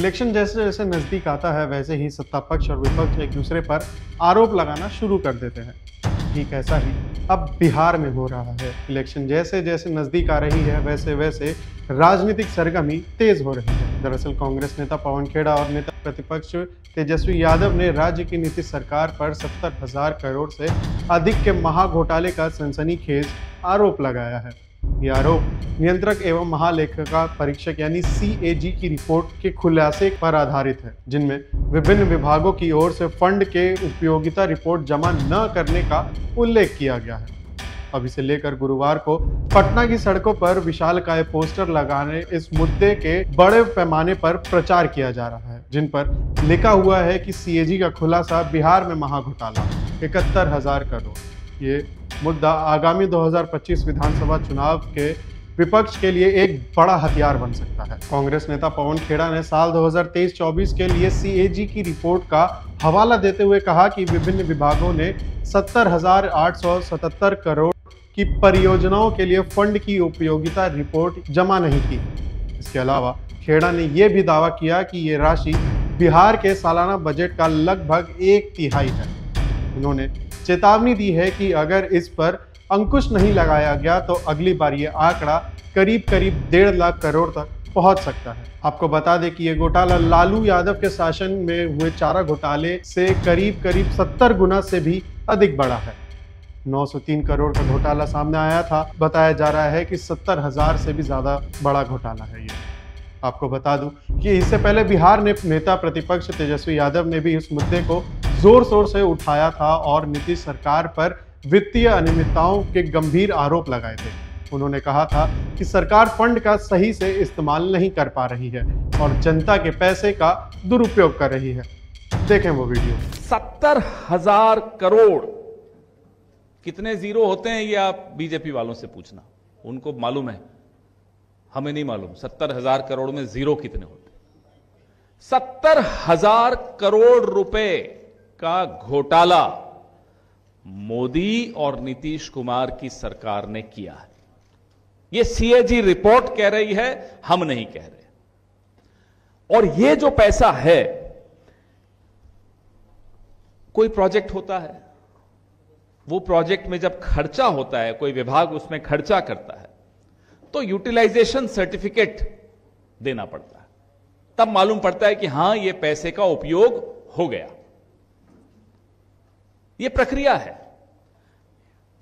Election जैसे जैसे नजदीक आता है वैसे ही सत्ता पक्ष और विपक्ष एक दूसरे पर आरोप लगाना शुरू कर देते हैं। ठीक ऐसा ही अब बिहार में हो रहा है। इलेक्शन जैसे जैसे नजदीक आ रही है वैसे वैसे राजनीतिक सरगर्मी तेज हो रही है। दरअसल कांग्रेस नेता पवन खेड़ा और नेता प्रतिपक्ष तेजस्वी यादव ने राज्य की नीतीश सरकार पर 70,000 करोड़ से अधिक के महाघोटाले का सनसनीखेज आरोप लगाया है। ये आरोप नियंत्रक एवं महालेखा परीक्षक यानी CAG की रिपोर्ट के खुलासे पर आधारित है, जिनमें विभिन्न विभागों की ओर से फंड के उपयोगिता रिपोर्ट जमा न करने का उल्लेख किया गया है। अब इसे लेकर गुरुवार को पटना की सड़कों पर विशालकाय पोस्टर लगाने इस मुद्दे के बड़े पैमाने पर प्रचार किया जा रहा है, जिन पर लिखा हुआ है कि CAG का खुलासा बिहार में महाघोटाला 71,000 करोड़। ये मुद्दा आगामी 2025 विधानसभा चुनाव के विपक्ष के लिए एक बड़ा हथियार बन सकता है। कांग्रेस नेता पवन खेड़ा ने साल 2023-24 के लिए CAG की रिपोर्ट का हवाला देते हुए कहा कि विभिन्न विभागों ने 70,877 करोड़ की परियोजनाओं के लिए फंड की उपयोगिता रिपोर्ट जमा नहीं की। इसके अलावा खेड़ा ने यह भी दावा किया कि ये राशि बिहार के सालाना बजट का लगभग 1/3 है। उन्होंने चेतावनी दी है कि अगर इस पर अंकुश नहीं लगाया गया तो अगली बार ये आंकड़ा करीब 1.5 लाख करोड़ तक पहुंच सकता है। आपको बता दें कि ये घोटाला लालू यादव के शासन में हुए चारा घोटाले से करीब 70 गुना से भी अधिक बड़ा है। 903 करोड़ का घोटाला सामने आया था। बताया जा रहा है कि 70,000 से भी ज्यादा बड़ा घोटाला है ये। आपको बता दूं कि इससे पहले बिहार ने नेता प्रतिपक्ष तेजस्वी यादव ने भी इस मुद्दे को जोर शोर से उठाया था और नीतीश सरकार पर वित्तीय अनियमितताओं के गंभीर आरोप लगाए थे। उन्होंने कहा था कि सरकार फंड का सही से इस्तेमाल नहीं कर पा रही है और जनता के पैसे का दुरुपयोग कर रही है। देखें वो वीडियो। 70,000 करोड़ कितने जीरो होते हैं ये आप बीजेपी वालों से पूछना, उनको मालूम है, हमें नहीं मालूम 70,000 करोड़ में जीरो कितने होते। 70,000 करोड़ रुपए का घोटाला मोदी और नीतीश कुमार की सरकार ने किया है। यह CAG रिपोर्ट कह रही है, हम नहीं कह रहे। और यह जो पैसा है, कोई प्रोजेक्ट होता है, वो प्रोजेक्ट में जब खर्चा होता है, कोई विभाग उसमें खर्चा करता है तो यूटिलाइजेशन सर्टिफिकेट देना पड़ता है, तब मालूम पड़ता है कि हां यह पैसे का उपयोग हो गया। यह प्रक्रिया है।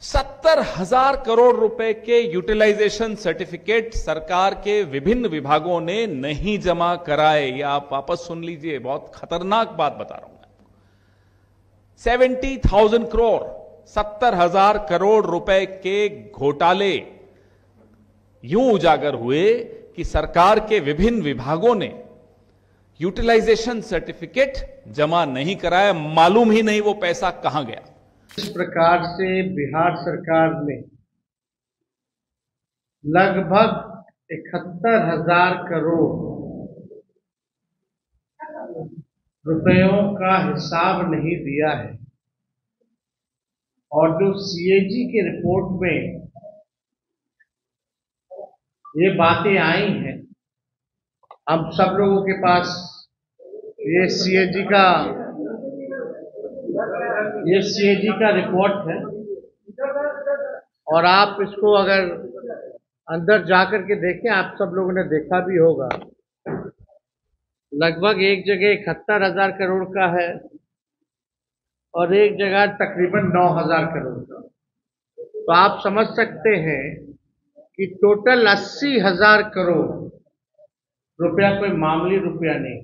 70,000 करोड़ रुपए के यूटिलाइजेशन सर्टिफिकेट सरकार के विभिन्न विभागों ने नहीं जमा कराए। या आप वापस सुन लीजिए, बहुत खतरनाक बात बता रहा हूं मैं। 70,000 करोड़, 70,000 करोड़ रुपए के घोटाले यूं उजागर हुए कि सरकार के विभिन्न विभागों ने यूटिलाइजेशन सर्टिफिकेट जमा नहीं कराया, मालूम ही नहीं वो पैसा कहां गया। इस प्रकार से बिहार सरकार ने लगभग 71,000 करोड़ रुपयों का हिसाब नहीं दिया है। और जो CAG की रिपोर्ट में ये बातें आई हैं, हम सब लोगों के पास ये CAG का रिपोर्ट है और आप इसको अगर अंदर जाकर के देखें, आप सब लोगों ने देखा भी होगा, लगभग एक जगह 71,000 करोड़ का है और एक जगह तकरीबन 9,000 करोड़ का। तो आप समझ सकते हैं कि टोटल 80,000 करोड़ रुपया कोई मामूली रुपया नहीं।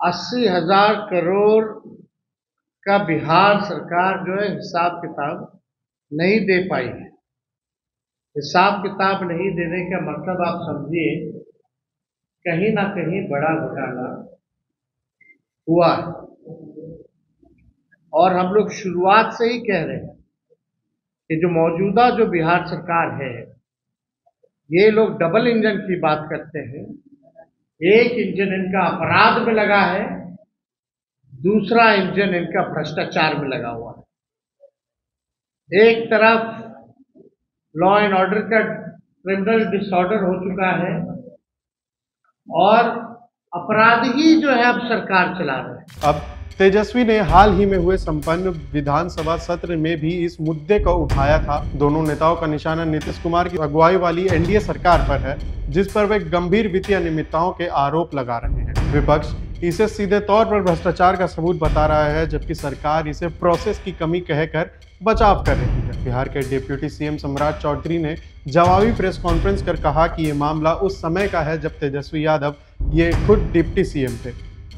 80,000 करोड़ का बिहार सरकार जो है हिसाब किताब नहीं दे पाई है। हिसाब किताब नहीं देने का मतलब आप समझिए, कहीं ना कहीं बड़ा घोटाला हुआ है। और हम लोग शुरुआत से ही कह रहे हैं कि जो मौजूदा जो बिहार सरकार है, ये लोग डबल इंजन की बात करते हैं। एक इंजन इनका अपराध में लगा है, दूसरा इंजन इनका भ्रष्टाचार में लगा हुआ है। एक तरफ लॉ एंड ऑर्डर का क्रिमिनल डिसऑर्डर हो चुका है और अपराध ही जो है अब सरकार चला रहे हैं। अब तेजस्वी ने हाल ही में हुए संपन्न विधानसभा सत्र में भी इस मुद्दे को उठाया था। दोनों नेताओं का निशाना नीतीश कुमार की अगुवाई वाली एनडीए सरकार पर है, जिस पर वे गंभीर वित्तीय अनियमितताओं के आरोप लगा रहे हैं। विपक्ष इसे सीधे तौर पर भ्रष्टाचार का सबूत बता रहा है, जबकि सरकार इसे प्रोसेस की कमी कहकर बचाव कर रही है। बिहार के डिप्टी सीएम सम्राट चौधरी ने जवाबी प्रेस कॉन्फ्रेंस कर कहा कि ये मामला उस समय का है जब तेजस्वी यादव ये खुद डिप्टी सीएम थे।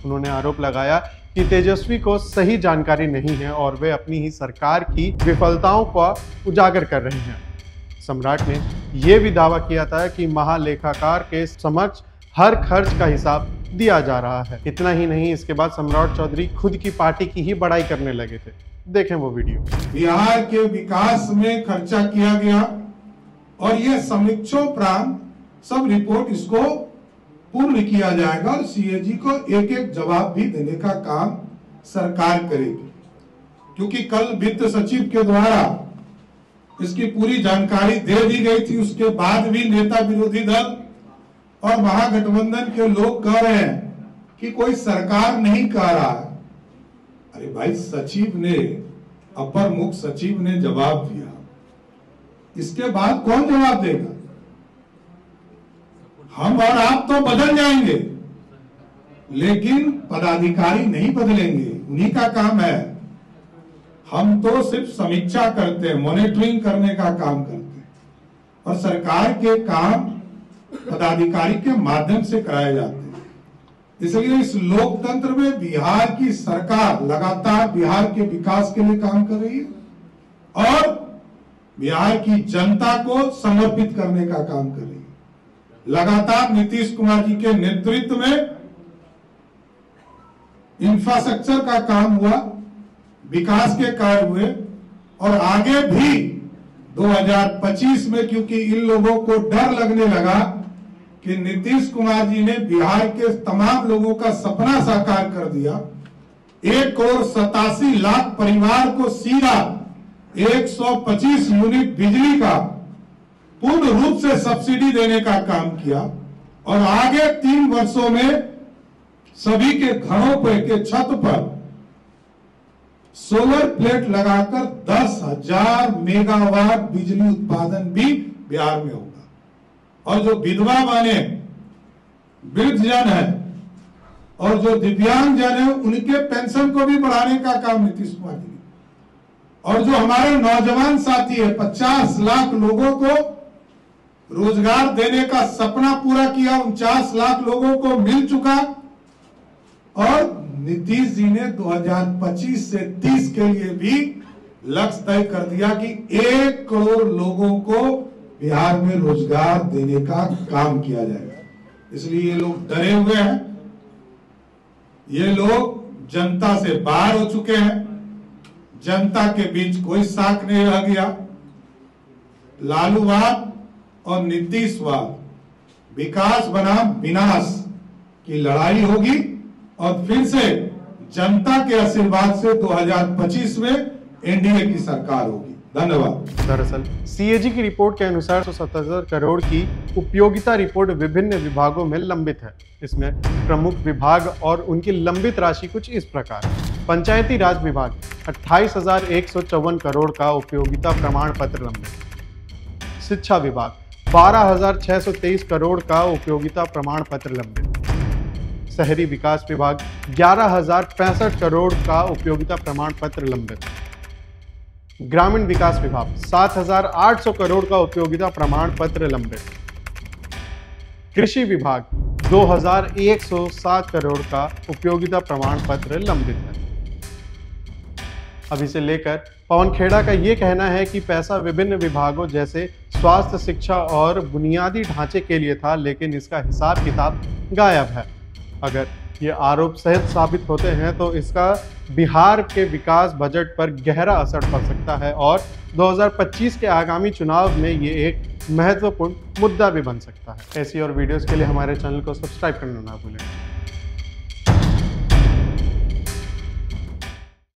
उन्होंने आरोप लगाया कि तेजस्वी को सही जानकारी नहीं है और वे अपनी ही सरकार की विफलताओं को उजागर कर रहे हैं। सम्राट ने यह भी दावा किया था कि महालेखाकार के समक्ष हर खर्च का हिसाब दिया जा रहा है। इतना ही नहीं, इसके बाद सम्राट चौधरी खुद की पार्टी की ही बड़ाई करने लगे थे। देखें वो वीडियो। बिहार के विकास में खर्चा किया गया और ये समीक्षोपरांत सब रिपोर्ट इसको पूर्ण किया जाएगा और सीएजी को एक एक जवाब भी देने का काम सरकार करेगी, क्योंकि कल वित्त सचिव के द्वारा इसकी पूरी जानकारी दे दी गई थी। उसके बाद भी नेता विरोधी दल और महागठबंधन के लोग कह रहे हैं कि कोई सरकार नहीं कह रहा है। अरे भाई, सचिव ने, अपर मुख्य सचिव ने जवाब दिया, इसके बाद कौन जवाब देगा? हम और आप तो बदल जाएंगे, लेकिन पदाधिकारी नहीं बदलेंगे, उन्हीं का काम है। हम तो सिर्फ समीक्षा करते हैं, मॉनिटरिंग करने का काम करते हैं और सरकार के काम पदाधिकारी के माध्यम से कराए जाते हैं। इसलिए इस लोकतंत्र में बिहार की सरकार लगातार बिहार के विकास के लिए काम कर रही है और बिहार की जनता को समर्पित करने का काम कर रही है। लगातार नीतीश कुमार जी के नेतृत्व में इंफ्रास्ट्रक्चर का काम हुआ, विकास के कार्य हुए और आगे भी 2025 में, क्योंकि इन लोगों को डर लगने लगा कि नीतीश कुमार जी ने बिहार के तमाम लोगों का सपना साकार कर दिया। 1,87,00,000 परिवार को सीधा 125 यूनिट बिजली का पूर्ण रूप से सब्सिडी देने का काम किया और आगे 3 वर्षों में सभी के घरों पर के छत पर सोलर प्लेट लगाकर 10,000 मेगावाट बिजली उत्पादन भी बिहार में होगा। और जो विधवा बने, वृद्धजन है और जो दिव्यांग जन है, उनके पेंशन को भी बढ़ाने का काम नीतीश कुमार जी ने। और जो हमारे नौजवान साथी है, 50 लाख लोगों को रोजगार देने का सपना पूरा किया, 49 लाख लोगों को मिल चुका। और नीतीश जी ने 2025 से 30 के लिए भी लक्ष्य तय कर दिया कि 1 करोड़ लोगों को बिहार में रोजगार देने का काम किया जाएगा। इसलिए ये लोग डरे हुए हैं, ये लोग जनता से बाहर हो चुके हैं, जनता के बीच कोई साख नहीं रह गया। लालूवाद और नीतीशवाद, विकास बनाम विनाश की लड़ाई होगी और फिर से जनता के आशीर्वाद से 2025 में एनडीए की सरकार होगी। धन्यवाद। दरअसल सीएजी की रिपोर्ट के अनुसार 177 करोड़ की उपयोगिता रिपोर्ट विभिन्न विभागों में लंबित है। इसमें प्रमुख विभाग और उनकी लंबित राशि कुछ इस प्रकार। पंचायती राज विभाग 28,154 करोड़ का उपयोगिता प्रमाण पत्र लंबित। शिक्षा विभाग 12,623 करोड़ का उपयोगिता प्रमाण पत्र लंबित। शहरी विकास विभाग 11,065 करोड़ का उपयोगिता प्रमाण पत्र लंबित। ग्रामीण विकास विभाग 7,800 करोड़ का उपयोगिता प्रमाण पत्र लंबित। कृषि विभाग 2,107 करोड़ का उपयोगिता प्रमाण पत्र लंबित है। अब इसे लेकर पवन खेड़ा का यह कहना है कि पैसा विभिन्न विभागों जैसे स्वास्थ्य, शिक्षा और बुनियादी ढांचे के लिए था, लेकिन इसका हिसाब किताब गायब है। अगर ये आरोप सही साबित होते हैं तो इसका बिहार के विकास बजट पर गहरा असर पड़ सकता है और 2025 के आगामी चुनाव में ये एक महत्वपूर्ण मुद्दा भी बन सकता है। ऐसी और वीडियोस के लिए हमारे चैनल को सब्सक्राइब करना ना भूलें।